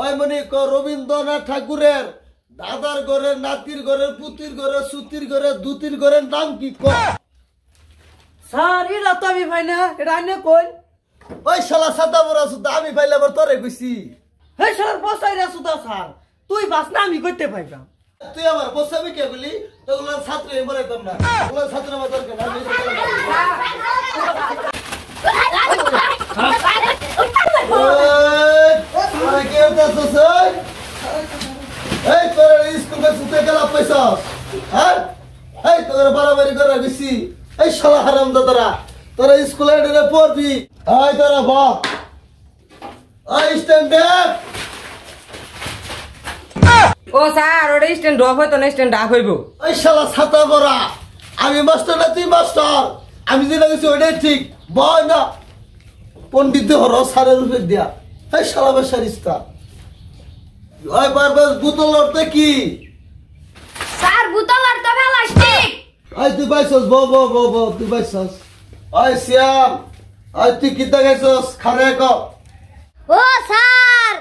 ওই মনে রবীন্দ্রনাথ ঠাকুরের দাদার ঘরের নাতির ঘরের পুতির ঘরের সুতির ঘরের দুতির ঘরের নাম কি স্যার এটা তো আমি ভাই না এটা আনে কই ওই শালা সাদা বড় সুদা আমি পাইলে আবার তোরে কইছি হে স্যার বসাই রে সুদা স্যার তুই বাস না আমি কইতে পাইবাম তুই আমার বসাবি কে বলি তোগুলো ছাত্র বলাইতাম না ওগুলো ছাত্র মাতার কেন আমি এই তোর স্কুলে সুতে গেলা পয়সা হ্যাঁ এই তোর বাড়াবাড়ি করে গেছি এই শালা হারামজাদারা তোরা স্কুলে এনে পড়বি এই তোরা বা এই স্ট্যান্ড আপ ও স্যার ওটা স্ট্যান্ড ড্রপ হইতো না স্ট্যান্ড আপ হইব এই শালা ছাতা বড়া আমি মাস্টার না তুই মাস্টার আমি যেটা গেছি ওইটাই ঠিক বয় না পণ্ডিত হর সারের রূপে দিয়া এই শালা বেসারিস্তা ওই বারবার বোতল লড়তে কি স্যার বোতল আর তো প্লাস্টিক ওই তুই বাইছস ব তুই বাইছস ওই শ্যাম ওই তুই কিতা গেছস খারে ক ও স্যার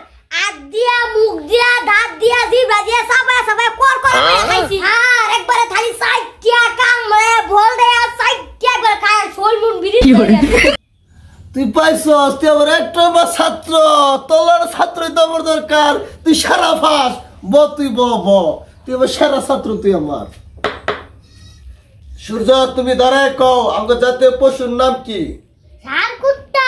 আদ দিয়া মুখ দিয়া দাঁত দিয়া জিভা দিয়া সবাই কর খাইছি আর একবারে থালি সাইটিয়া কাম বল দেয়া সাইটিয়া একবার খায় শোল মুন বিড়ি তুই পাইছস তুই আমার একটা বা ছাত্র তোলার ছাত্রই তো আমার দরকার তুই সারা ফাস তুই তুই আমার সেরা ছাত্র তুই আমার সূর্য তুমি দাঁড়ায় কও আমাকে জাতীয় পশুর নাম কি স্যার কুত্তা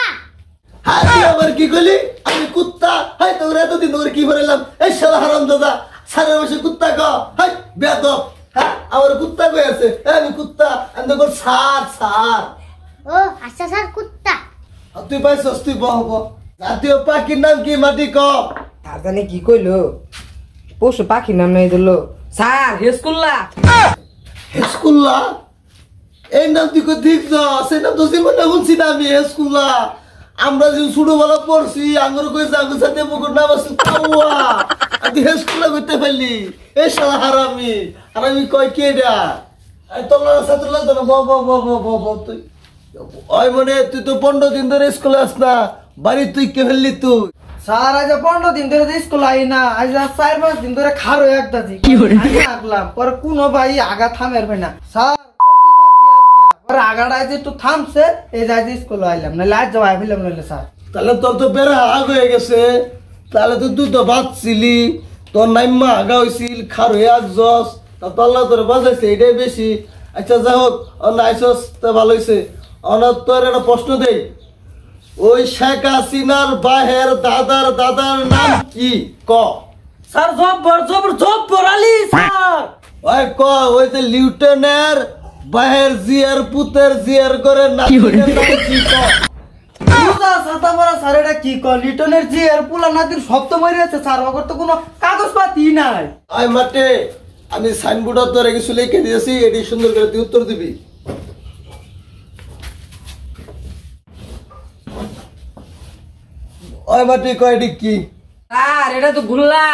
হ্যাঁ তুই আমার কি কইলি আমি কুত্তা হাই তোর এতদিন ধরে কি বললাম এই শালা হারামজাদা সারের বসে কুত্তা ক হাই বেয়াদব হ্যাঁ আমার কুত্তা কই আছে আমি কুত্তা আমি তো সার ও আচ্ছা স্যার কুত্তা তুই পাইছস তুই বহ জাতীয় পাখির নাম কি মাটি ক আর জানি কি কইলো পশু পাখির নাম নাই দিল স্যার হেস্কুল্লা হেস্কুল্লা এই নাম তুই দেখছ সেই নাম তো জীবনে শুনছি না আমি হেস্কুল্লা আমরা যে ছোটবেলা পড়ছি আঙ্গুর কইছে আঙ্গুর সাথে মুকুর নাম আছে কাউয়া তুই হেস্কুল্লা করতে পারলি এই শালা হারামি কয় কে এটা তোলার ছাত্র লাগতো না তুই ওই মনে তুই তো 15 দিন ধরে স্কুলে আস না বাড়ি তুই কে ফেললি তুই স্যার আজ 15 দিন ধরে স্কুল আই না আজ 4-5 দিন ধরে খারো একদাজি আমি আগলাম পর কোন ভাই আগা থামের ভাই না স্যার কপি মারছি আজকে পর আগাটা যে একটু থামছে এই যাই স্কুল আইলাম না লাজ যাওয়া ফেলাম নইলে স্যার তাহলে তোর তো বেড়া আগ হয়ে গেছে তাহলে তো তুই তো বাঁচছিলি তোর নাইম্মা আগা হয়েছিল খার হয়ে আসছস তা তল্লা তোর বাজাইছে এটাই বেশি আচ্ছা যা হোক আইসস তা ভালো হয়েছে অনার তোর একটা প্রশ্ন দেই ওই শেখ হাসিনার বাহের দাদার নাম কি ক স্যার জব্বর আলী স্যার ওই ক ওই যে লিউটেনের বাহের জিয়ার পুতের জিয়ার করে নাম কি ক বুঝা সাতা বড় স্যার এটা কি ক লিটনের জি আর পুলা নাদির সব তো মরে আছে স্যার ওগর তো কোনো কাগজপাতি নাই আই মাঠে আমি সাইনবোর্ড তোর কিছু লিখে দিয়েছি এটি সুন্দর করে তুই উত্তর দিবি ওই মাটি কয়টি কি স্যার এটা তো গুল্লা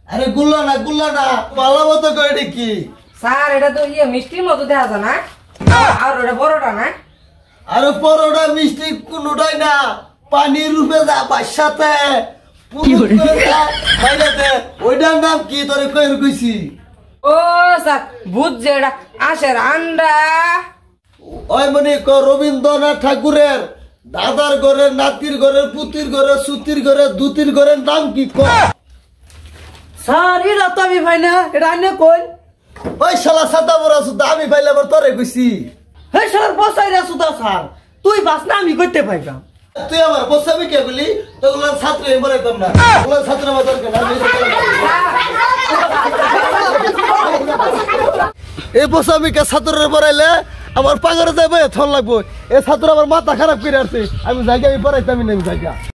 আরে গুল্লা না পালা মতো কয়টি কি স্যার এটা তো মিষ্টির মতো দেখা যায় না আর ওটা বড়টা না আরে পরোটা মিষ্টি কোনটাই না পানির রূপে যা বাসাতে ওইটার নাম কি তোরে কইছি ও স্যার বুঝছে এটা আশের আন্ডা ওই মনে রবীন্দ্রনাথ ঠাকুরের দাদার ঘরের নাতির ঘরের পুতির ঘরের সুতির ঘরের দুতির ঘরের নাম কি স্যার এটা তো আমি ভাই না এটা আনে কই ওই শালা সাদা বড় সুদা আমি পাইলে আবার তোরে কইছি হে স্যার বসাই রে সুদা স্যার তুই বাস না আমি কইতে পাইবাম তুই আমার বসাবি কে বলি তোগুলো ছাত্র বলাইতাম না ওগুলো ছাত্র মাতার কেন আমি এই বসামিকে ছাত্রের পড়াইলে আমার পাগরে যাবে থল লাগবো এই ছাত্র আমার মাথা খারাপ করে আসছে আমি জায়গায় পড়াইতামই না জায়গা